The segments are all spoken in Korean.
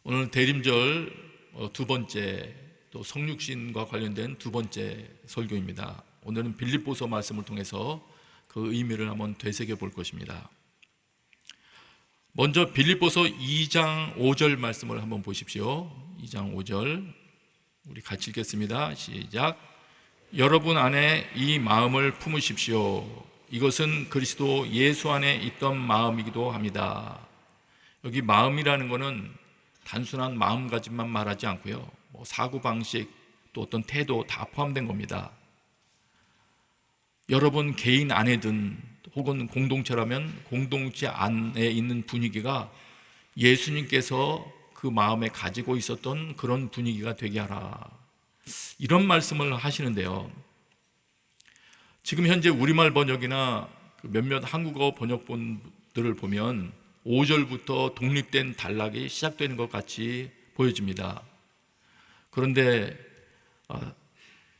오늘 대림절 두 번째, 또 성육신과 관련된 두 번째 설교입니다. 오늘은 빌립보서 말씀을 통해서 그 의미를 한번 되새겨 볼 것입니다. 먼저 빌립보서 2장 5절 말씀을 한번 보십시오. 2장 5절 우리 같이 읽겠습니다. 시작. 여러분 안에 이 마음을 품으십시오. 이것은 그리스도 예수 안에 있던 마음이기도 합니다. 여기 마음이라는 것은 단순한 마음가짐만 말하지 않고요, 사고방식, 또 어떤 태도 다 포함된 겁니다. 여러분 개인 안에든 혹은 공동체라면 공동체 안에 있는 분위기가 예수님께서 그 마음에 가지고 있었던 그런 분위기가 되게 하라, 이런 말씀을 하시는데요, 지금 현재 우리말 번역이나 몇몇 한국어 번역본들을 보면 5절부터 독립된 단락이 시작되는 것 같이 보여집니다. 그런데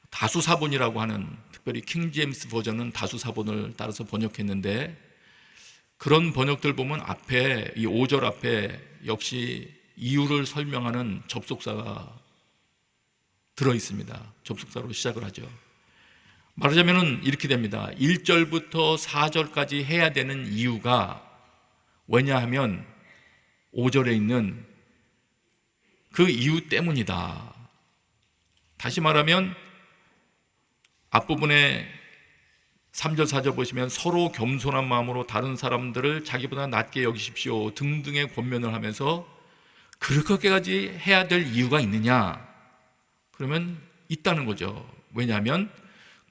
다수사본이라고 하는, 특별히 킹제임스 버전은 다수사본을 따라서 번역했는데, 그런 번역들 보면 앞에, 이 5절 앞에 역시 이유를 설명하는 접속사가 들어있습니다. 접속사로 시작을 하죠. 말하자면 이렇게 됩니다. 1절부터 4절까지 해야 되는 이유가 왜냐하면 5절에 있는 그 이유 때문이다. 다시 말하면 앞부분에 3절 4절 보시면 서로 겸손한 마음으로 다른 사람들을 자기보다 낮게 여기십시오 등등의 권면을 하면서 그렇게까지 해야 될 이유가 있느냐? 그러면 있다는 거죠. 왜냐하면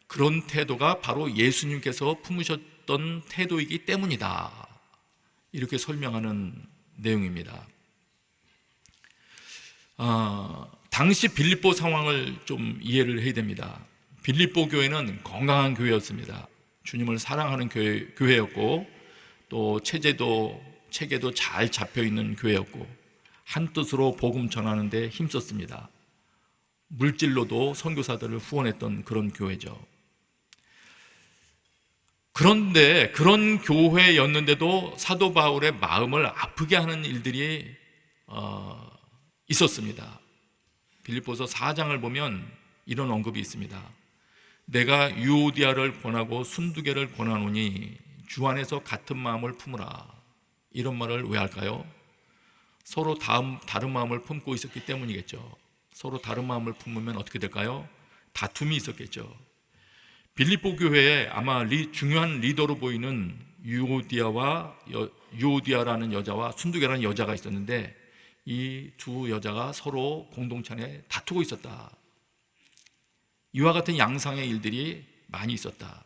그런 태도가 바로 예수님께서 품으셨던 태도이기 때문이다, 이렇게 설명하는 내용입니다. 당시 빌립보 상황을 좀 이해를 해야 됩니다. 빌립보 교회는 건강한 교회였습니다. 주님을 사랑하는 교회였고, 또 체계도 잘 잡혀있는 교회였고, 한뜻으로 복음 전하는 데 힘썼습니다. 물질로도 선교사들을 후원했던 그런 교회죠. 그런데 그런 교회였는데도 사도 바울의 마음을 아프게 하는 일들이 있었습니다. 빌립보서 4장을 보면 이런 언급이 있습니다. 내가 유오디아를 권하고 순두개를 권하노니 주 안에서 같은 마음을 품으라. 이런 말을 왜 할까요? 서로 다른 마음을 품고 있었기 때문이겠죠. 서로 다른 마음을 품으면 어떻게 될까요? 다툼이 있었겠죠. 빌립보 교회에 아마 중요한 리더로 보이는 유오디아라는 여자와 순두개라는 여자가 있었는데, 이 두 여자가 서로 공동체 안에 다투고 있었다. 이와 같은 양상의 일들이 많이 있었다.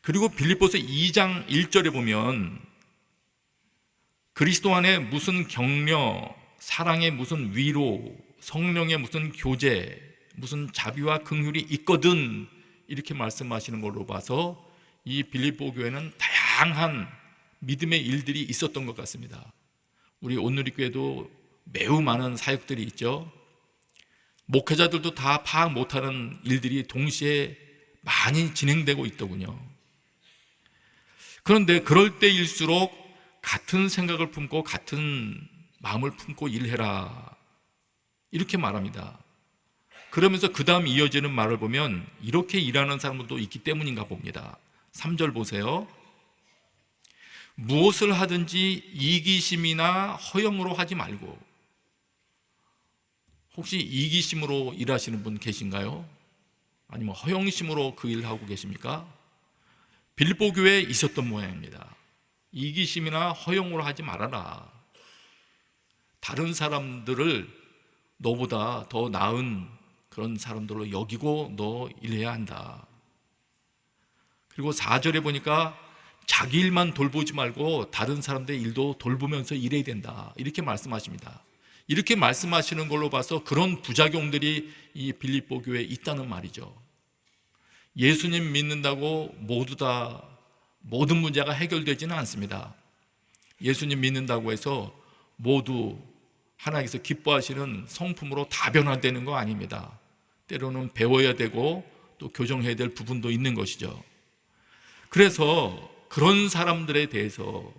그리고 빌립보서 2장 1절에 보면 그리스도 안에 무슨 격려, 사랑의 무슨 위로, 성령의 무슨 교제, 무슨 자비와 긍휼이 있거든, 이렇게 말씀하시는 걸로 봐서 이 빌립보 교회는 다양한 믿음의 일들이 있었던 것 같습니다. 우리 온누리교회도 매우 많은 사역들이 있죠. 목회자들도 다 파악 못하는 일들이 동시에 많이 진행되고 있더군요. 그런데 그럴 때일수록 같은 생각을 품고 같은 마음을 품고 일해라, 이렇게 말합니다. 그러면서 그 다음 이어지는 말을 보면 이렇게 일하는 사람들도 있기 때문인가 봅니다. 3절 보세요. 무엇을 하든지 이기심이나 허영으로 하지 말고. 혹시 이기심으로 일하시는 분 계신가요? 아니면 허영심으로 그 일을 하고 계십니까? 빌립보 교회에 있었던 모양입니다. 이기심이나 허영으로 하지 말아라. 다른 사람들을 너보다 더 나은 그런 사람들로 여기고 너 일해야 한다. 그리고 4절에 보니까 자기 일만 돌보지 말고 다른 사람들의 일도 돌보면서 일해야 된다, 이렇게 말씀하십니다. 이렇게 말씀하시는 걸로 봐서 그런 부작용들이 이 빌립보 교회에 있다는 말이죠. 예수님 믿는다고 모든 문제가 해결되지는 않습니다. 예수님 믿는다고 해서 모두 하나님께서 기뻐하시는 성품으로 다 변화되는 거 아닙니다. 때로는 배워야 되고 또 교정해야 될 부분도 있는 것이죠. 그래서 그런 사람들에 대해서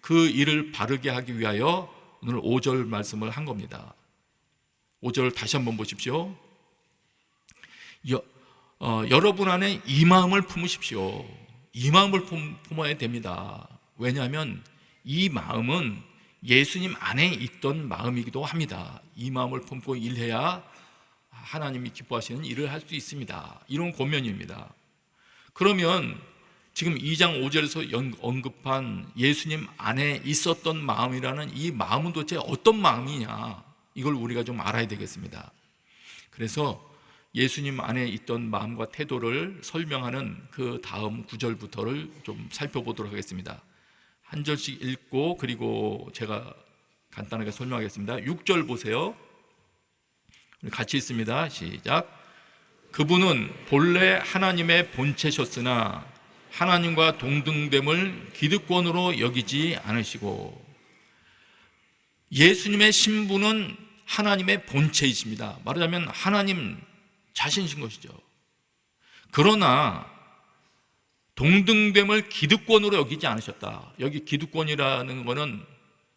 그 일을 바르게 하기 위하여 오늘 5절 말씀을 한 겁니다. 5절 다시 한번 보십시오. 여러분 안에 이 마음을 품으십시오. 이 마음을 품어야 됩니다. 왜냐하면 이 마음은 예수님 안에 있던 마음이기도 합니다. 이 마음을 품고 일해야 하나님이 기뻐하시는 일을 할 수 있습니다. 이런 권면입니다. 그러면 지금 2장 5절에서 언급한 예수님 안에 있었던 마음이라는 이 마음은 도대체 어떤 마음이냐, 이걸 우리가 좀 알아야 되겠습니다. 그래서 예수님 안에 있던 마음과 태도를 설명하는 그 다음 9절부터를 좀 살펴보도록 하겠습니다. 한 절씩 읽고 그리고 제가 간단하게 설명하겠습니다. 6절 보세요. 같이 읽습니다. 시작. 그분은 본래 하나님의 본체셨으나 하나님과 동등됨을 기득권으로 여기지 않으시고, 예수님의 신분은 하나님의 본체이십니다. 말하자면 하나님 자신이신 것이죠. 그러나 동등됨을 기득권으로 여기지 않으셨다. 여기 기득권이라는 것은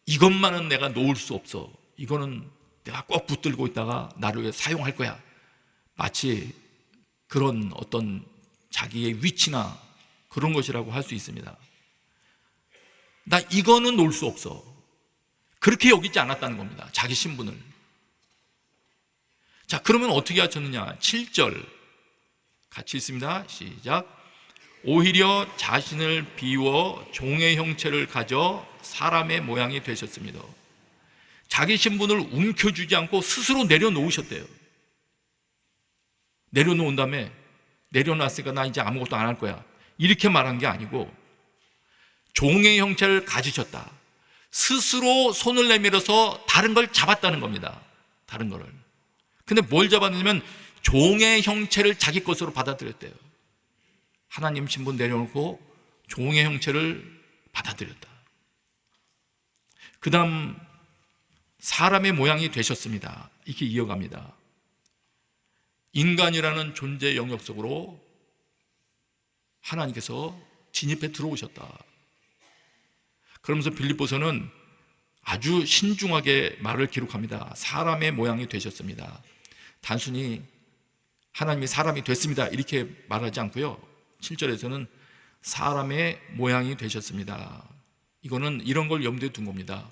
이것만은 내가 놓을 수 없어, 이거는 내가 꼭 붙들고 있다가 나를 위해 사용할 거야, 마치 그런 어떤 자기의 위치나 그런 것이라고 할 수 있습니다. 나 이거는 놓을 수 없어, 그렇게 여기지 않았다는 겁니다. 자기 신분을. 자, 그러면 어떻게 하셨느냐? 7절 같이 있습니다. 시작. 오히려 자신을 비워 종의 형체를 가져 사람의 모양이 되셨습니다. 자기 신분을 움켜쥐지 않고 스스로 내려놓으셨대요. 내려놓은 다음에 내려놨으니까 나 이제 아무것도 안 할 거야, 이렇게 말한 게 아니고 종의 형체를 가지셨다. 스스로 손을 내밀어서 다른 걸 잡았다는 겁니다. 다른 거를. 근데 뭘 잡았냐면 종의 형체를 자기 것으로 받아들였대요. 하나님 신분 내려놓고 종의 형체를 받아들였다. 그 다음 사람의 모양이 되셨습니다. 이렇게 이어갑니다. 인간이라는 존재 영역 속으로 하나님께서 진입해 들어오셨다. 그러면서 빌립보서는 아주 신중하게 말을 기록합니다. 사람의 모양이 되셨습니다. 단순히 하나님이 사람이 됐습니다 이렇게 말하지 않고요, 7절에서는 사람의 모양이 되셨습니다. 이거는 이런 걸 염두에 둔 겁니다.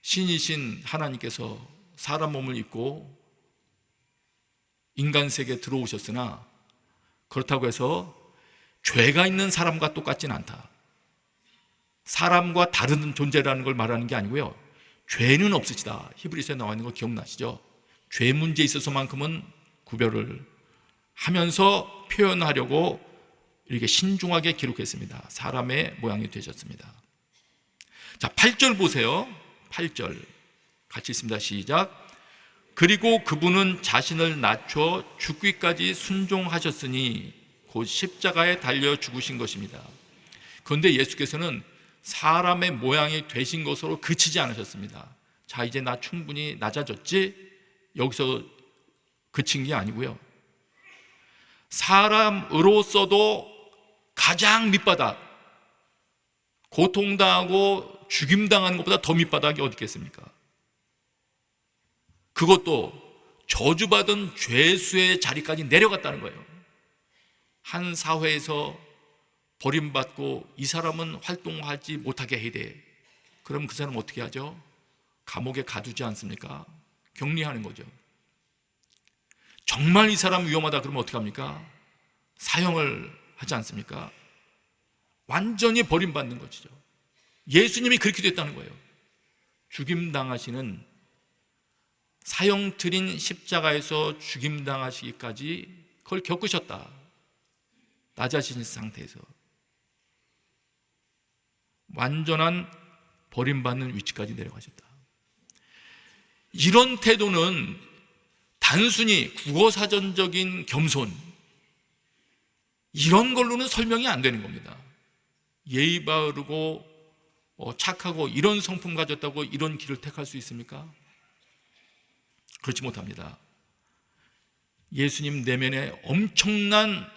신이신 하나님께서 사람 몸을 입고 인간 세계에 들어오셨으나 그렇다고 해서 죄가 있는 사람과 똑같지는 않다. 사람과 다른 존재라는 걸 말하는 게 아니고요, 죄는 없으시다. 히브리서에 나와 있는 거 기억나시죠? 죄 문제에 있어서만큼은 구별을 하면서 표현하려고 이렇게 신중하게 기록했습니다. 사람의 모양이 되셨습니다. 자, 8절 보세요. 8절 같이 있습니다. 시작. 그리고 그분은 자신을 낮춰 죽기까지 순종하셨으니 곧 십자가에 달려 죽으신 것입니다. 그런데 예수께서는 사람의 모양이 되신 것으로 그치지 않으셨습니다. 자, 이제 나 충분히 낮아졌지? 여기서 그친 게 아니고요, 사람으로서도 가장 밑바닥, 고통당하고 죽임당하는 것보다 더 밑바닥이 어디 있겠습니까? 그것도 저주받은 죄수의 자리까지 내려갔다는 거예요. 한 사회에서 버림받고 이 사람은 활동하지 못하게 해야 돼. 그럼 그 사람은 어떻게 하죠? 감옥에 가두지 않습니까? 격리하는 거죠. 정말 이 사람 위험하다 그러면 어떻게 합니까? 사형을 하지 않습니까? 완전히 버림받는 것이죠. 예수님이 그렇게 됐다는 거예요. 죽임당하시는, 사형 틀인 십자가에서 죽임당하시기까지 그걸 겪으셨다. 낮아진 상태에서 완전한 버림받는 위치까지 내려가셨다. 이런 태도는 단순히 국어사전적인 겸손, 이런 걸로는 설명이 안 되는 겁니다. 예의 바르고 착하고 이런 성품 가졌다고 이런 길을 택할 수 있습니까? 그렇지 못합니다. 예수님 내면에 엄청난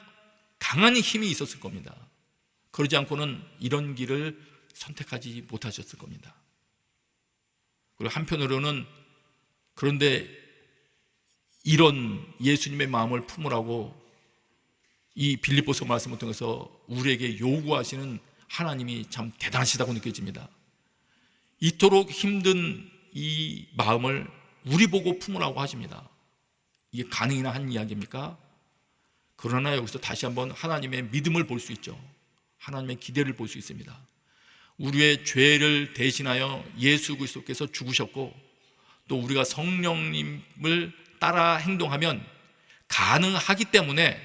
강한 힘이 있었을 겁니다. 그러지 않고는 이런 길을 선택하지 못하셨을 겁니다. 그리고 한편으로는 그런데 이런 예수님의 마음을 품으라고 이 빌립보서 말씀을 통해서 우리에게 요구하시는 하나님이 참 대단하시다고 느껴집니다. 이토록 힘든 이 마음을 우리 보고 품으라고 하십니다. 이게 가능이나 한 이야기입니까? 그러나 여기서 다시 한번 하나님의 믿음을 볼 수 있죠. 하나님의 기대를 볼 수 있습니다. 우리의 죄를 대신하여 예수 그리스도께서 죽으셨고, 또 우리가 성령님을 따라 행동하면 가능하기 때문에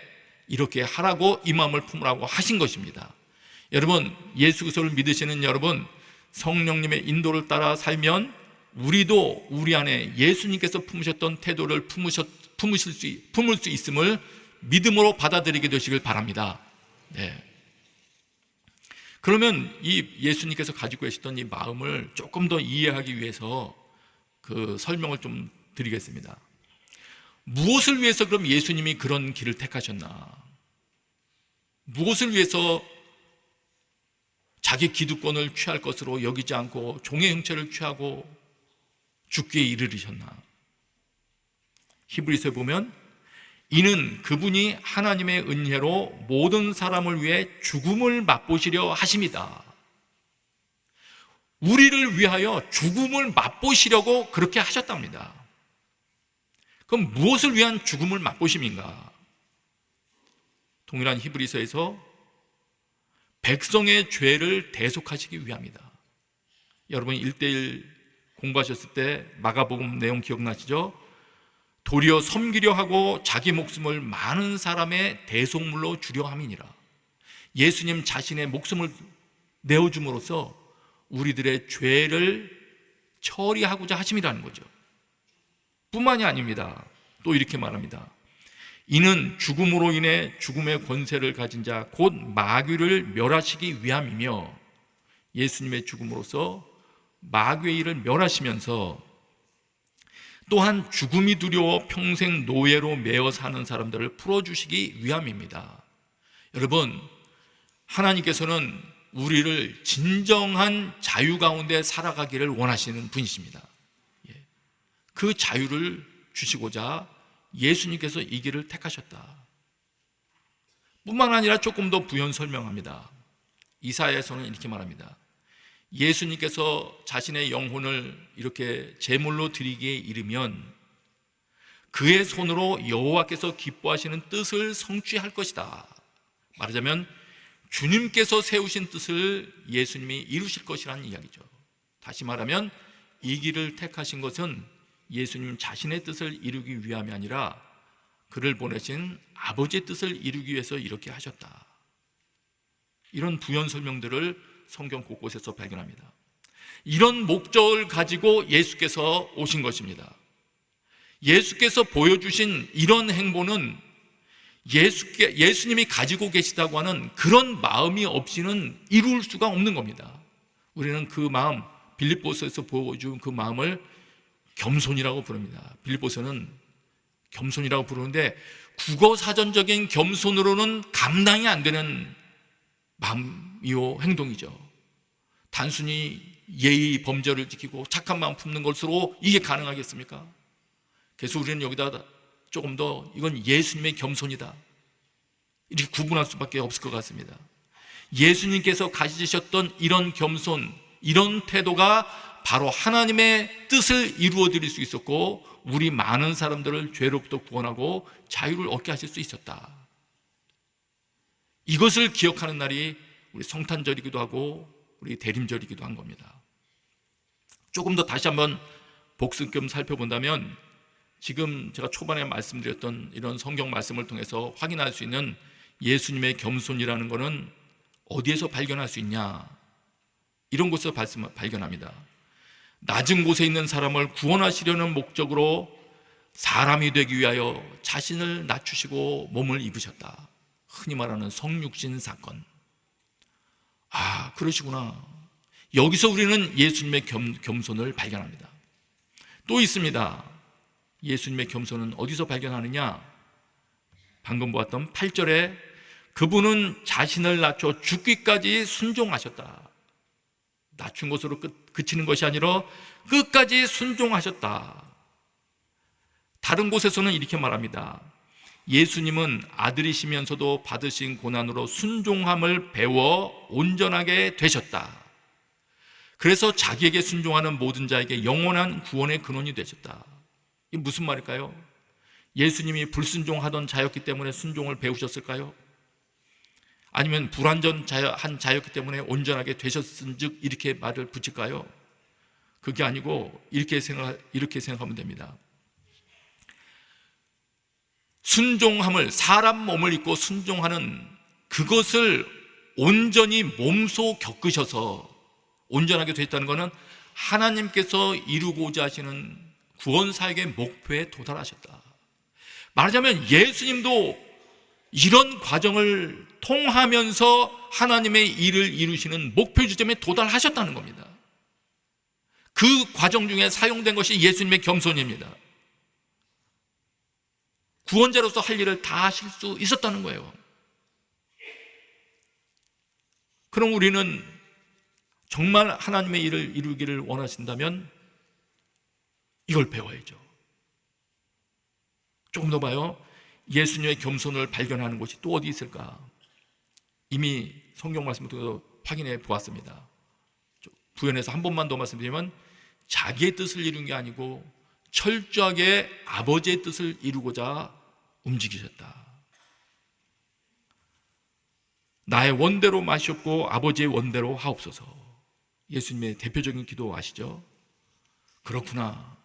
이렇게 하라고, 이 마음을 품으라고 하신 것입니다. 여러분, 예수 그리스도를 믿으시는 여러분, 성령님의 인도를 따라 살면 우리도 우리 안에 예수님께서 품으셨던 태도를 품을 수 있음을 믿음으로 받아들이게 되시길 바랍니다. 네. 그러면 이 예수님께서 가지고 계셨던 이 마음을 조금 더 이해하기 위해서 그 설명을 좀 드리겠습니다. 무엇을 위해서 그럼 예수님이 그런 길을 택하셨나? 무엇을 위해서 자기 기득권을 취할 것으로 여기지 않고 종의 형체를 취하고 죽기에 이르르셨나? 히브리서에 보면 이는 그분이 하나님의 은혜로 모든 사람을 위해 죽음을 맛보시려 하심이다. 우리를 위하여 죽음을 맛보시려고 그렇게 하셨답니다. 그럼 무엇을 위한 죽음을 맛보심인가? 동일한 히브리서에서 백성의 죄를 대속하시기 위함이다. 여러분 1:1 공부하셨을 때 마가복음 내용 기억나시죠? 도리어 섬기려 하고 자기 목숨을 많은 사람의 대속물로 주려 함이니라. 예수님 자신의 목숨을 내어줌으로써 우리들의 죄를 처리하고자 하심이라는 거죠. 뿐만이 아닙니다. 또 이렇게 말합니다. 이는 죽음으로 인해 죽음의 권세를 가진 자 곧 마귀를 멸하시기 위함이며, 예수님의 죽음으로써 마귀의 일을 멸하시면서 또한 죽음이 두려워 평생 노예로 매어 사는 사람들을 풀어주시기 위함입니다. 여러분, 하나님께서는 우리를 진정한 자유 가운데 살아가기를 원하시는 분이십니다. 그 자유를 주시고자 예수님께서 이 길을 택하셨다. 뿐만 아니라 조금 더 부연 설명합니다. 이사야에서는 이렇게 말합니다. 예수님께서 자신의 영혼을 이렇게 제물로 드리기에 이르면 그의 손으로 여호와께서 기뻐하시는 뜻을 성취할 것이다. 말하자면 주님께서 세우신 뜻을 예수님이 이루실 것이라는 이야기죠. 다시 말하면 이 길을 택하신 것은 예수님 자신의 뜻을 이루기 위함이 아니라 그를 보내신 아버지의 뜻을 이루기 위해서 이렇게 하셨다. 이런 부연 설명들을 성경 곳곳에서 발견합니다. 이런 목적을 가지고 예수께서 오신 것입니다. 예수께서 보여주신 이런 행보는 예수님이 가지고 계시다고 하는 그런 마음이 없이는 이룰 수가 없는 겁니다. 우리는 그 마음, 빌립보서에서 보여준 그 마음을 겸손이라고 부릅니다. 빌립보서는 겸손이라고 부르는데 국어사전적인 겸손으로는 감당이 안 되는 마음이요 행동이죠. 단순히 예의 범절을 지키고 착한 마음 품는 것으로 이게 가능하겠습니까? 그래서 우리는 여기다 조금 더 이건 예수님의 겸손이다 이렇게 구분할 수밖에 없을 것 같습니다. 예수님께서 가지셨던 이런 겸손, 이런 태도가 바로 하나님의 뜻을 이루어 드릴 수 있었고 우리 많은 사람들을 죄로부터 구원하고 자유를 얻게 하실 수 있었다. 이것을 기억하는 날이 우리 성탄절이기도 하고 우리 대림절이기도 한 겁니다. 조금 더 다시 한번 복습 겸 살펴본다면 지금 제가 초반에 말씀드렸던 이런 성경 말씀을 통해서 확인할 수 있는 예수님의 겸손이라는 것은 어디에서 발견할 수 있냐? 이런 곳에서 발견합니다. 낮은 곳에 있는 사람을 구원하시려는 목적으로 사람이 되기 위하여 자신을 낮추시고 몸을 입으셨다. 흔히 말하는 성육신 사건. 아, 그러시구나. 여기서 우리는 예수님의 겸손을 발견합니다. 또 있습니다. 예수님의 겸손은 어디서 발견하느냐? 방금 보았던 8절에 그분은 자신을 낮춰 죽기까지 순종하셨다. 낮춘 것으로 그치는 것이 아니라 끝까지 순종하셨다. 다른 곳에서는 이렇게 말합니다. 예수님은 아들이시면서도 받으신 고난으로 순종함을 배워 온전하게 되셨다. 그래서 자기에게 순종하는 모든 자에게 영원한 구원의 근원이 되셨다. 이게 무슨 말일까요? 예수님이 불순종하던 자였기 때문에 순종을 배우셨을까요? 아니면 불완전한 자였기 때문에 온전하게 되셨은즉 이렇게 말을 붙일까요? 그게 아니고 이렇게 생각하면 됩니다. 순종함을, 사람 몸을 입고 순종하는 그것을 온전히 몸소 겪으셔서 온전하게 되셨다는 것은 하나님께서 이루고자 하시는 구원사역의 목표에 도달하셨다. 말하자면 예수님도 이런 과정을 통하면서 하나님의 일을 이루시는 목표 지점에 도달하셨다는 겁니다. 그 과정 중에 사용된 것이 예수님의 겸손입니다. 구원자로서 할 일을 다 하실 수 있었다는 거예요. 그럼 우리는 정말 하나님의 일을 이루기를 원하신다면 이걸 배워야죠. 조금 더 봐요. 예수님의 겸손을 발견하는 곳이 또 어디 있을까? 이미 성경 말씀을 통해서 확인해 보았습니다. 부연해서 한 번만 더 말씀드리면 자기의 뜻을 이룬 게 아니고 철저하게 아버지의 뜻을 이루고자 움직이셨다. 나의 원대로 마셨고 아버지의 원대로 하옵소서. 예수님의 대표적인 기도 아시죠? 그렇구나.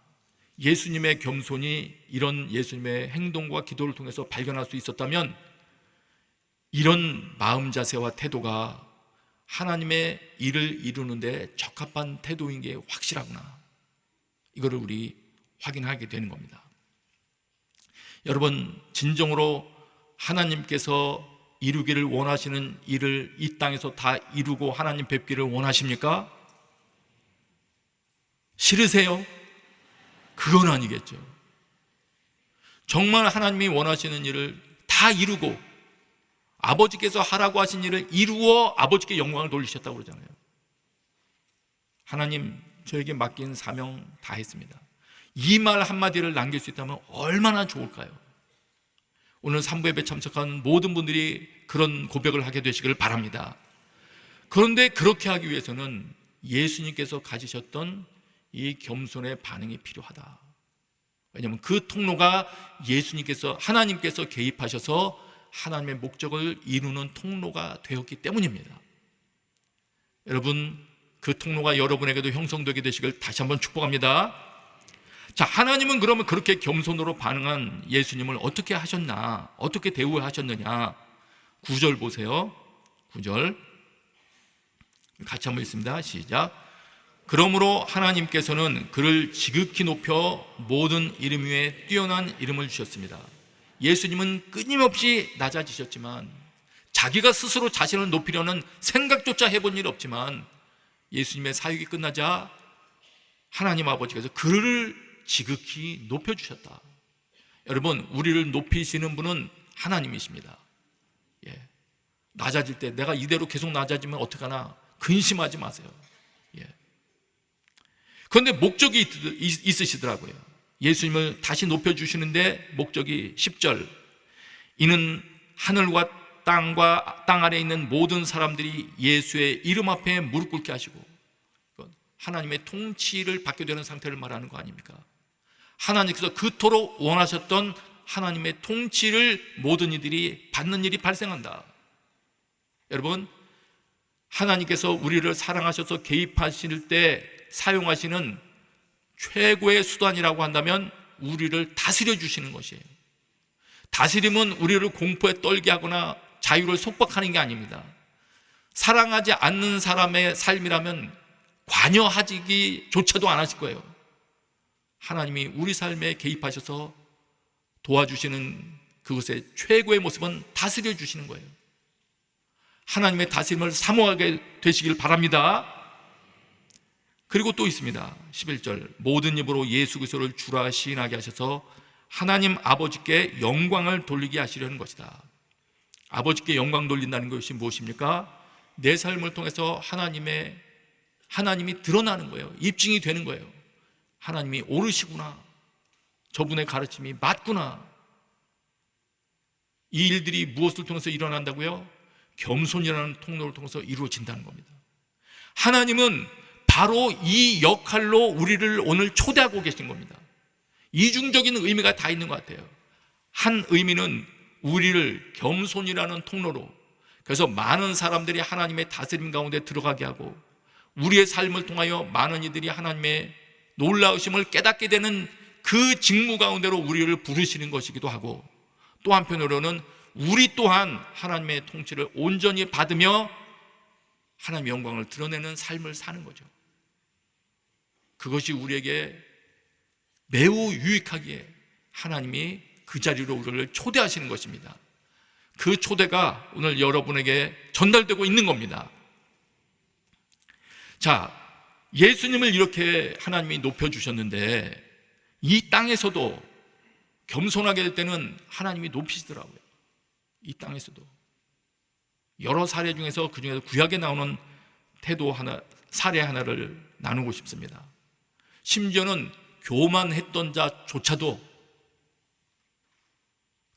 예수님의 겸손이 이런 예수님의 행동과 기도를 통해서 발견할 수 있었다면 이런 마음 자세와 태도가 하나님의 일을 이루는 데 적합한 태도인 게 확실하구나. 이거를 우리 확인하게 되는 겁니다. 여러분, 진정으로 하나님께서 이루기를 원하시는 일을 이 땅에서 다 이루고 하나님 뵙기를 원하십니까? 싫으세요? 그건 아니겠죠. 정말 하나님이 원하시는 일을 다 이루고 아버지께서 하라고 하신 일을 이루어 아버지께 영광을 돌리셨다고 그러잖아요. 하나님, 저에게 맡긴 사명 다 했습니다. 이 말 한마디를 남길 수 있다면 얼마나 좋을까요? 오늘 3부 예배 참석한 모든 분들이 그런 고백을 하게 되시기를 바랍니다. 그런데 그렇게 하기 위해서는 예수님께서 가지셨던 이 겸손의 반응이 필요하다. 왜냐하면 그 통로가 예수님께서, 하나님께서 개입하셔서 하나님의 목적을 이루는 통로가 되었기 때문입니다. 여러분, 그 통로가 여러분에게도 형성되게 되시길 다시 한번 축복합니다. 자, 하나님은 그러면 그렇게 겸손으로 반응한 예수님을 어떻게 하셨나, 어떻게 대우하셨느냐. 9절 보세요. 9절 같이 한번 읽습니다. 시작. 그러므로 하나님께서는 그를 지극히 높여 모든 이름 위에 뛰어난 이름을 주셨습니다. 예수님은 끊임없이 낮아지셨지만 자기가 스스로 자신을 높이려는 생각조차 해본 일 없지만 예수님의 사역이 끝나자 하나님 아버지께서 그를 지극히 높여주셨다. 여러분, 우리를 높이시는 분은 하나님이십니다. 낮아질 때 내가 이대로 계속 낮아지면 어떡하나 근심하지 마세요. 그런데 목적이 있으시더라고요. 예수님을 다시 높여주시는데 목적이 10절. 이는 하늘과 땅과 땅 아래에 있는 모든 사람들이 예수의 이름 앞에 무릎 꿇게 하시고, 하나님의 통치를 받게 되는 상태를 말하는 거 아닙니까? 하나님께서 그토록 원하셨던 하나님의 통치를 모든 이들이 받는 일이 발생한다. 여러분, 하나님께서 우리를 사랑하셔서 개입하실 때 사용하시는 최고의 수단이라고 한다면 우리를 다스려 주시는 것이에요. 다스림은 우리를 공포에 떨게 하거나 자유를 속박하는 게 아닙니다. 사랑하지 않는 사람의 삶이라면 관여하기조차도 안 하실 거예요. 하나님이 우리 삶에 개입하셔서 도와주시는 그것의 최고의 모습은 다스려 주시는 거예요. 하나님의 다스림을 사모하게 되시길 바랍니다. 그리고 또 있습니다. 11절. 모든 입으로 예수 그리스도를 주라 시인하게 하셔서 하나님 아버지께 영광을 돌리게 하시려는 것이다. 아버지께 영광 돌린다는 것이 무엇입니까? 내 삶을 통해서 하나님이 드러나는 거예요. 입증이 되는 거예요. 하나님이 옳으시구나, 저분의 가르침이 맞구나. 이 일들이 무엇을 통해서 일어난다고요? 겸손이라는 통로를 통해서 이루어진다는 겁니다. 하나님은 바로 이 역할로 우리를 오늘 초대하고 계신 겁니다. 이중적인 의미가 다 있는 것 같아요. 한 의미는 우리를 겸손이라는 통로로, 그래서 많은 사람들이 하나님의 다스림 가운데 들어가게 하고 우리의 삶을 통하여 많은 이들이 하나님의 놀라우심을 깨닫게 되는 그 직무 가운데로 우리를 부르시는 것이기도 하고, 또 한편으로는 우리 또한 하나님의 통치를 온전히 받으며 하나님의 영광을 드러내는 삶을 사는 거죠. 그것이 우리에게 매우 유익하기에 하나님이 그 자리로 우리를 초대하시는 것입니다. 그 초대가 오늘 여러분에게 전달되고 있는 겁니다. 자, 예수님을 이렇게 하나님이 높여주셨는데 이 땅에서도 겸손하게 될 때는 하나님이 높이시더라고요. 이 땅에서도 여러 사례 중에서 그 중에서 구약에 나오는 태도 하나, 사례 하나를 나누고 싶습니다. 심지어는 교만했던 자조차도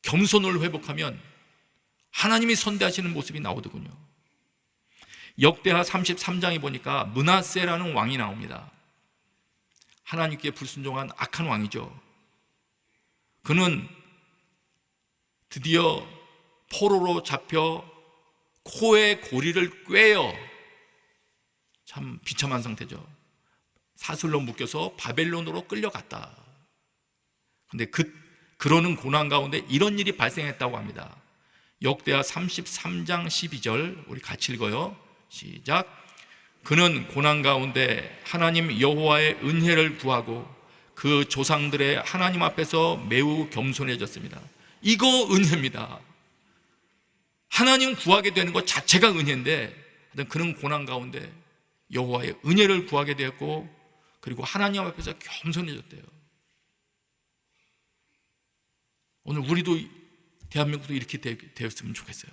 겸손을 회복하면 하나님이 선대하시는 모습이 나오더군요. 역대하 33장에 보니까 므낫세라는 왕이 나옵니다. 하나님께 불순종한 악한 왕이죠. 그는 드디어 포로로 잡혀 코의 고리를 꿰어, 참 비참한 상태죠. 사슬로 묶여서 바벨론으로 끌려갔다. 근데 그러는 고난 가운데 이런 일이 발생했다고 합니다. 역대하 33장 12절 우리 같이 읽어요. 시작. 그는 고난 가운데 하나님 여호와의 은혜를 구하고 그 조상들의 하나님 앞에서 매우 겸손해졌습니다. 이거 은혜입니다. 하나님 구하게 되는 것 자체가 은혜인데, 그는 고난 가운데 여호와의 은혜를 구하게 되었고, 그리고 하나님 앞에서 겸손해졌대요. 오늘 우리도 대한민국도 이렇게 되었으면 좋겠어요.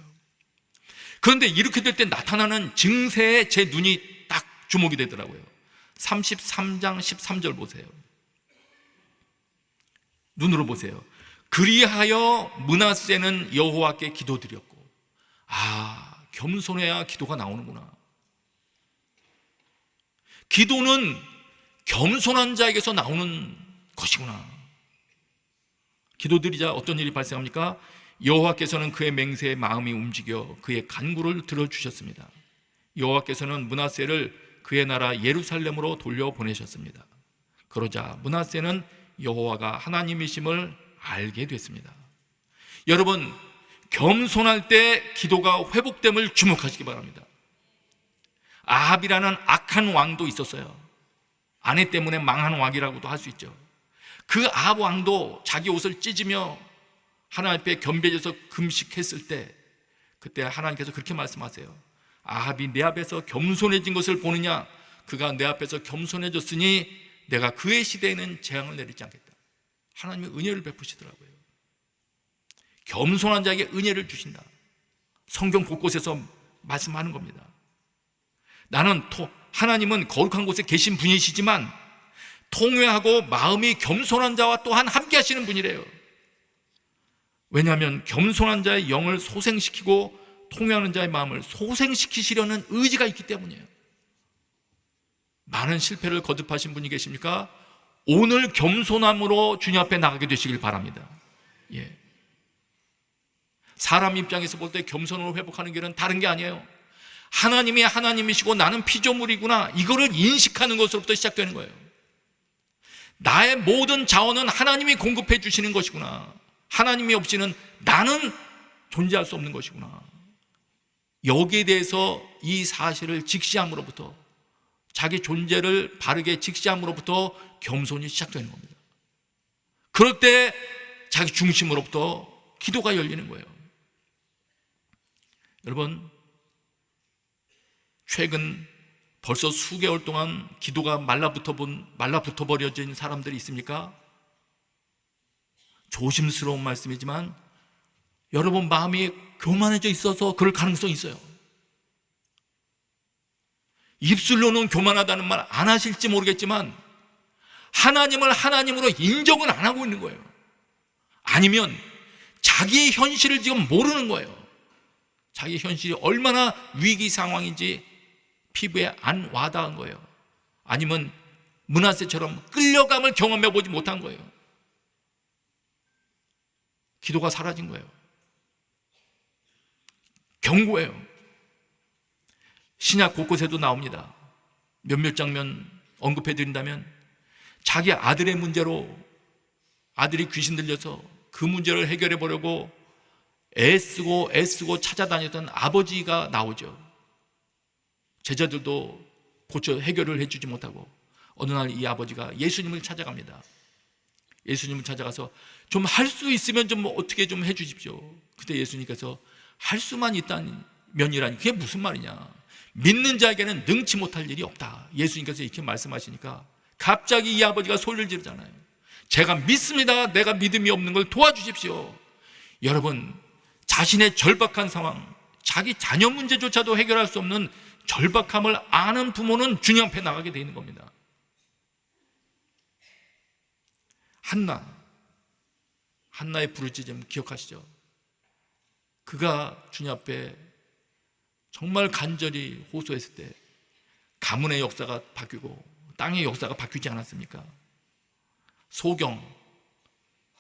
그런데 이렇게 될 때 나타나는 증세에 제 눈이 딱 주목이 되더라고요. 33장 13절 보세요. 눈으로 보세요. 그리하여 므낫세는 여호와께 기도드렸고, 겸손해야 기도가 나오는구나. 기도는 겸손한 자에게서 나오는 것이구나. 기도드리자 어떤 일이 발생합니까? 여호와께서는 그의 맹세에 마음이 움직여 그의 간구를 들어주셨습니다. 여호와께서는 므낫세를 그의 나라 예루살렘으로 돌려보내셨습니다. 그러자 므낫세는 여호와가 하나님이심을 알게 됐습니다. 여러분, 겸손할 때 기도가 회복됨을 주목하시기 바랍니다. 아합이라는 악한 왕도 있었어요. 아내 때문에 망한 왕이라고도 할 수 있죠. 그 아합 왕도 자기 옷을 찢으며 하나님 앞에 겸비해져서 금식했을 때, 그때 하나님께서 그렇게 말씀하세요. 아합이 내 앞에서 겸손해진 것을 보느냐? 그가 내 앞에서 겸손해졌으니 내가 그의 시대에는 재앙을 내리지 않겠다. 하나님의 은혜를 베푸시더라고요. 겸손한 자에게 은혜를 주신다. 성경 곳곳에서 말씀하는 겁니다. 하나님은 거룩한 곳에 계신 분이시지만 통회하고 마음이 겸손한 자와 또한 함께 하시는 분이래요. 왜냐하면 겸손한 자의 영을 소생시키고 통회하는 자의 마음을 소생시키시려는 의지가 있기 때문이에요. 많은 실패를 거듭하신 분이 계십니까? 오늘 겸손함으로 주님 앞에 나가게 되시길 바랍니다. 예. 사람 입장에서 볼 때 겸손으로 회복하는 길은 다른 게 아니에요. 하나님이 하나님이시고 나는 피조물이구나, 이거를 인식하는 것으로부터 시작되는 거예요. 나의 모든 자원은 하나님이 공급해 주시는 것이구나, 하나님이 없이는 나는 존재할 수 없는 것이구나, 여기에 대해서 이 사실을 직시함으로부터, 자기 존재를 바르게 직시함으로부터 겸손이 시작되는 겁니다. 그럴 때 자기 중심으로부터 기도가 열리는 거예요. 여러분, 최근 벌써 수개월 동안 기도가 말라붙어 버려진 사람들이 있습니까? 조심스러운 말씀이지만 여러분 마음이 교만해져 있어서 그럴 가능성이 있어요. 입술로는 교만하다는 말 안 하실지 모르겠지만 하나님을 하나님으로 인정을 안 하고 있는 거예요. 아니면 자기의 현실을 지금 모르는 거예요. 자기 현실이 얼마나 위기 상황인지 피부에 안 와닿은 거예요. 아니면 므낫세처럼 끌려감을 경험해 보지 못한 거예요. 기도가 사라진 거예요. 경고예요. 신약 곳곳에도 나옵니다. 몇몇 장면 언급해 드린다면 자기 아들의 문제로 아들이 귀신 들려서 그 문제를 해결해 보려고 애쓰고 찾아다녔던 아버지가 나오죠. 제자들도 고쳐 해결을 해주지 못하고 어느 날 이 아버지가 예수님을 찾아갑니다. 예수님을 찾아가서 좀 할 수 있으면 좀 어떻게 좀 해주십시오. 그때 예수님께서 할 수만 있다는 면이라니 그게 무슨 말이냐, 믿는 자에게는 능치 못할 일이 없다. 예수님께서 이렇게 말씀하시니까 갑자기 이 아버지가 소리를 지르잖아요. 제가 믿습니다. 내가 믿음이 없는 걸 도와주십시오. 여러분, 자신의 절박한 상황, 자기 자녀 문제조차도 해결할 수 없는 절박함을 아는 부모는 주님 앞에 나가게 되어 있는 겁니다. 한나의 부르짖음 기억하시죠? 그가 주님 앞에 정말 간절히 호소했을 때 가문의 역사가 바뀌고 땅의 역사가 바뀌지 않았습니까? 소경,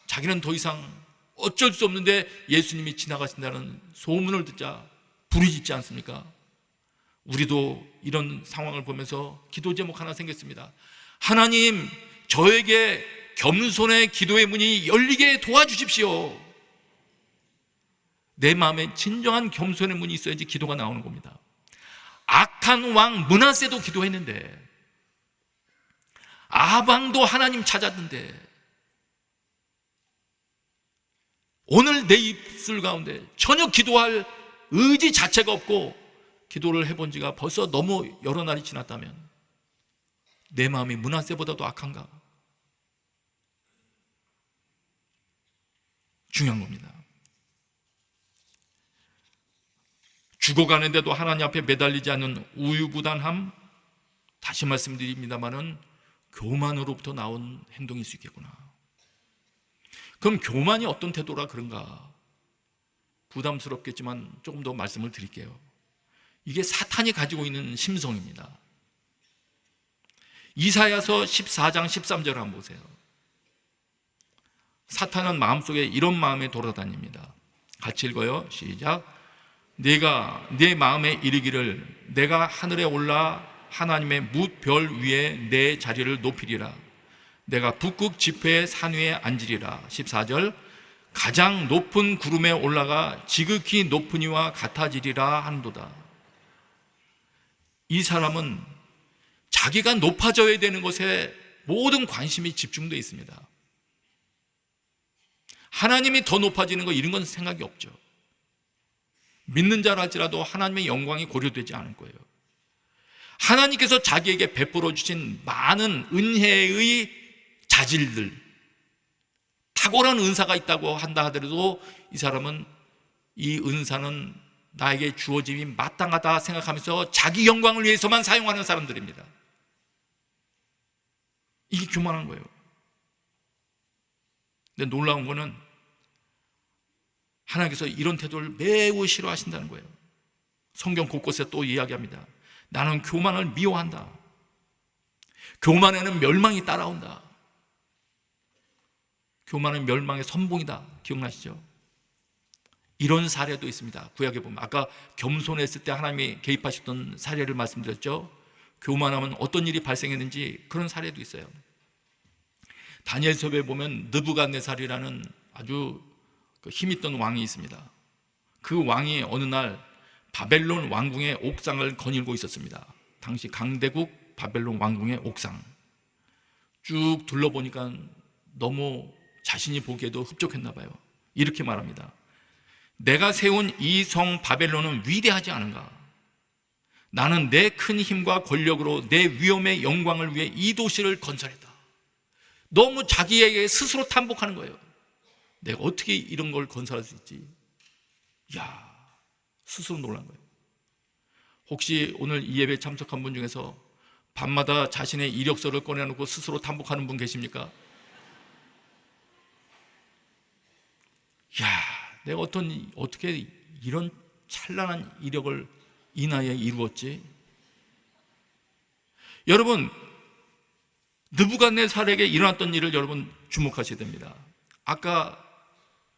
자기는 더 이상 어쩔 수 없는데 예수님이 지나가신다는 소문을 듣자 부르짖지 않습니까? 우리도 이런 상황을 보면서 기도 제목 하나 생겼습니다. 하나님, 저에게 겸손의 기도의 문이 열리게 도와주십시오. 내 마음에 진정한 겸손의 문이 있어야지 기도가 나오는 겁니다. 악한 왕 므낫세도 기도했는데, 아방도 하나님 찾았는데, 오늘 내 입술 가운데 전혀 기도할 의지 자체가 없고 기도를 해본 지가 벌써 너무 여러 날이 지났다면 내 마음이 므낫세보다도 악한가? 중요한 겁니다. 죽어가는데도 하나님 앞에 매달리지 않는 우유부단함, 다시 말씀드립니다마는 교만으로부터 나온 행동일 수 있겠구나. 그럼 교만이 어떤 태도라 그런가? 부담스럽겠지만 조금 더 말씀을 드릴게요. 이게 사탄이 가지고 있는 심성입니다. 이사야서 14장 13절 한번 보세요. 사탄은 마음속에 이런 마음에 돌아다닙니다. 같이 읽어요. 시작. 네가 네 마음에 이르기를 내가 하늘에 올라 하나님의 뭇별 위에 내 자리를 높이리라. 내가 북극 지폐의 산 위에 앉으리라. 14절. 가장 높은 구름에 올라가 지극히 높은 이와 같아지리라 한도다. 이 사람은 자기가 높아져야 되는 것에 모든 관심이 집중되어 있습니다. 하나님이 더 높아지는 거 이런 건 생각이 없죠. 믿는 자라 할지라도 하나님의 영광이 고려되지 않을 거예요. 하나님께서 자기에게 베풀어 주신 많은 은혜의 자질들, 탁월한 은사가 있다고 한다 하더라도 이 사람은 이 은사는 나에게 주어짐이 마땅하다 생각하면서 자기 영광을 위해서만 사용하는 사람들입니다. 이게 교만한 거예요. 근데 놀라운 거는 하나님께서 이런 태도를 매우 싫어하신다는 거예요. 성경 곳곳에 또 이야기합니다. 나는 교만을 미워한다. 교만에는 멸망이 따라온다. 교만은 멸망의 선봉이다. 기억나시죠? 이런 사례도 있습니다. 구약에 보면 아까 겸손했을 때 하나님이 개입하셨던 사례를 말씀드렸죠. 교만하면 어떤 일이 발생했는지 그런 사례도 있어요. 다니엘서에 보면 느부갓네살이라는 아주 힘있던 왕이 있습니다. 그 왕이 어느 날 바벨론 왕궁의 옥상을 거닐고 있었습니다. 당시 강대국 바벨론 왕궁의 옥상 쭉 둘러보니까 너무 자신이 보기에도 흡족했나 봐요. 이렇게 말합니다. 내가 세운 이 성 바벨론은 위대하지 않은가? 나는 내 큰 힘과 권력으로 내 위엄의 영광을 위해 이 도시를 건설했다. 너무 자기에게 스스로 탐복하는 거예요. 내가 어떻게 이런 걸 건설할 수 있지? 이야, 스스로 놀란 거예요. 혹시 오늘 이 예배에 참석한 분 중에서 밤마다 자신의 이력서를 꺼내놓고 스스로 탐복하는 분 계십니까? 야, 내가 어떻게 이런 찬란한 이력을 이 나이에 이루었지? 여러분, 느부갓네살에게 일어났던 일을 여러분 주목하셔야 됩니다. 아까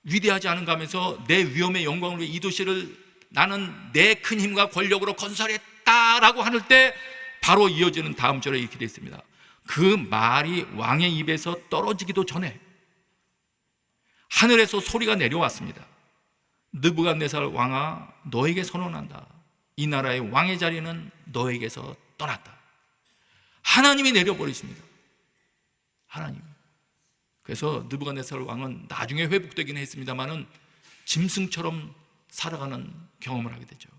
위대하지 않은가 하면서 내 위엄의 영광을 위해 이 도시를 나는 내 큰 힘과 권력으로 건설했다라고 하는 때 바로 이어지는 다음 절에 이렇게 되어 있습니다. 그 말이 왕의 입에서 떨어지기도 전에 하늘에서 소리가 내려왔습니다. 느부갓네살 왕아, 너에게 선언한다. 이 나라의 왕의 자리는 너에게서 떠났다. 하나님이 내려버리십니다. 하나님. 그래서 느부갓네살 왕은 나중에 회복되긴 했습니다만은 짐승처럼 살아가는 경험을 하게 되죠.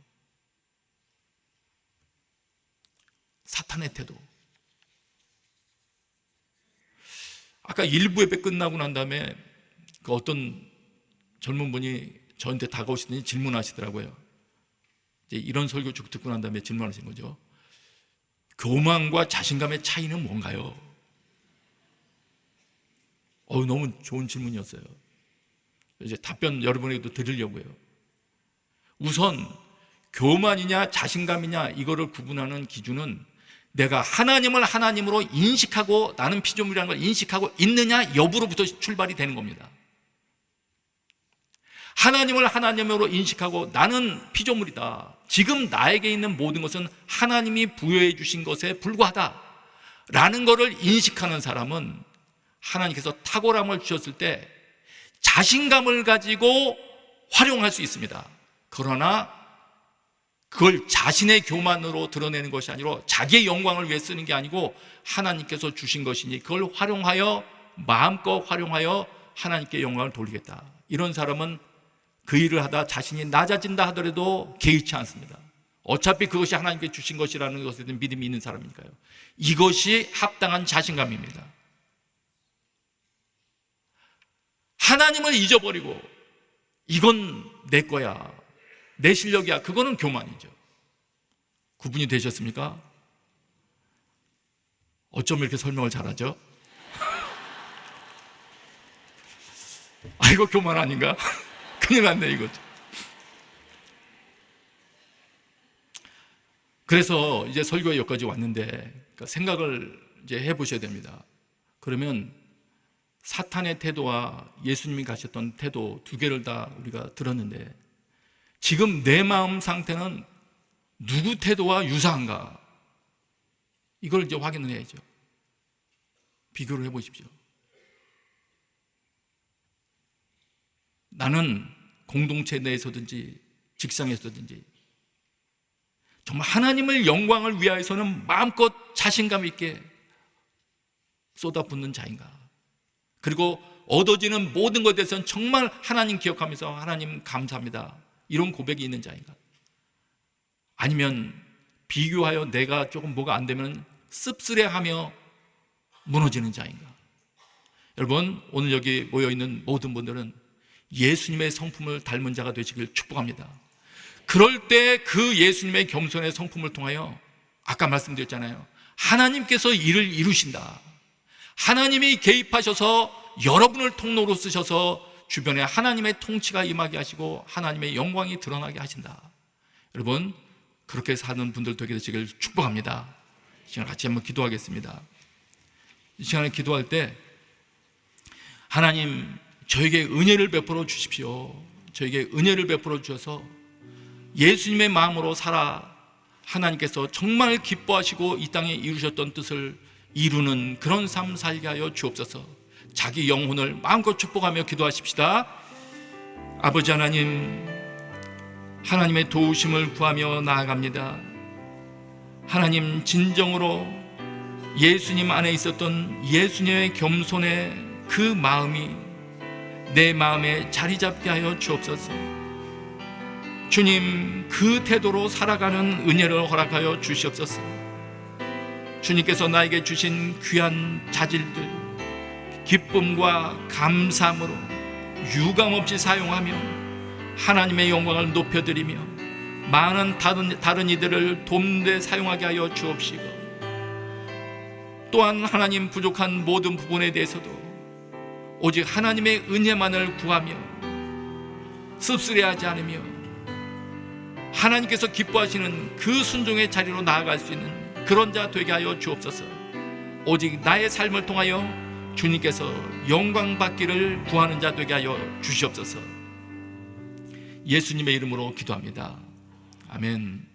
사탄의 태도. 아까 일부 예배 끝나고 난 다음에 그 어떤 젊은 분이 저한테 다가오시더니 질문하시더라고요. 이제 이런 설교 쭉 듣고 난 다음에 질문하신 거죠. 교만과 자신감의 차이는 뭔가요? 너무 좋은 질문이었어요. 이제 답변 여러분에게도 드리려고요. 우선 교만이냐 자신감이냐 이거를 구분하는 기준은 내가 하나님을 하나님으로 인식하고 나는 피조물이라는 걸 인식하고 있느냐 여부로부터 출발이 되는 겁니다. 하나님을 하나님으로 인식하고 나는 피조물이다. 지금 나에게 있는 모든 것은 하나님이 부여해 주신 것에 불과하다 라는 것을 인식하는 사람은 하나님께서 탁월함을 주셨을 때 자신감을 가지고 활용할 수 있습니다. 그러나 그걸 자신의 교만으로 드러내는 것이 아니라 자기의 영광을 위해 쓰는 게 아니고 하나님께서 주신 것이니 그걸 활용하여 마음껏 활용하여 하나님께 영광을 돌리겠다. 이런 사람은 그 일을 하다 자신이 낮아진다 하더라도 개의치 않습니다. 어차피 그것이 하나님께 주신 것이라는 것에 대한 믿음이 있는 사람이니까요. 이것이 합당한 자신감입니다. 하나님을 잊어버리고 이건 내 거야, 내 실력이야, 그거는 교만이죠. 구분이 되셨습니까? 어쩜 이렇게 설명을 잘하죠? 이거 교만 아닌가? 큰일 났네 이거. 그래서 이제 설교에 여기까지 왔는데 그러니까 생각을 이제 해보셔야 됩니다. 그러면 사탄의 태도와 예수님이 가셨던 태도 두 개를 다 우리가 들었는데 지금 내 마음 상태는 누구 태도와 유사한가? 이걸 이제 확인을 해야죠. 비교를 해보십시오. 나는 공동체 내에서든지 직장에서든지 정말 하나님을 영광을 위하여서는 마음껏 자신감 있게 쏟아붓는 자인가? 그리고 얻어지는 모든 것에 대해서는 정말 하나님 기억하면서 하나님 감사합니다 이런 고백이 있는 자인가? 아니면 비교하여 내가 조금 뭐가 안 되면 씁쓸해하며 무너지는 자인가? 여러분, 오늘 여기 모여있는 모든 분들은 예수님의 성품을 닮은 자가 되시길 축복합니다. 그럴 때 그 예수님의 겸손의 성품을 통하여 아까 말씀드렸잖아요. 하나님께서 일을 이루신다. 하나님이 개입하셔서 여러분을 통로로 쓰셔서 주변에 하나님의 통치가 임하게 하시고 하나님의 영광이 드러나게 하신다. 여러분, 그렇게 사는 분들 되게 되시길 축복합니다. 이 시간 같이 한번 기도하겠습니다. 이 시간에 기도할 때 하나님 저에게 은혜를 베풀어 주십시오. 저에게 은혜를 베풀어 주셔서 예수님의 마음으로 살아 하나님께서 정말 기뻐하시고 이 땅에 이루셨던 뜻을 이루는 그런 삶 살게 하여 주옵소서. 자기 영혼을 마음껏 축복하며 기도하십시다. 아버지 하나님, 하나님의 도우심을 구하며 나아갑니다. 하나님, 진정으로 예수님 안에 있었던 예수님의 겸손의 그 마음이 내 마음에 자리 잡게 하여 주옵소서. 주님, 그 태도로 살아가는 은혜를 허락하여 주시옵소서. 주님께서 나에게 주신 귀한 자질들 기쁨과 감사함으로 유감없이 사용하며 하나님의 영광을 높여드리며 많은 다른 이들을 돕는 데 사용하게 하여 주옵시고, 또한 하나님 부족한 모든 부분에 대해서도 오직 하나님의 은혜만을 구하며 씁쓸해하지 않으며 하나님께서 기뻐하시는 그 순종의 자리로 나아갈 수 있는 그런 자 되게 하여 주옵소서. 오직 나의 삶을 통하여 주님께서 영광 받기를 구하는 자 되게 하여 주시옵소서. 예수님의 이름으로 기도합니다. 아멘.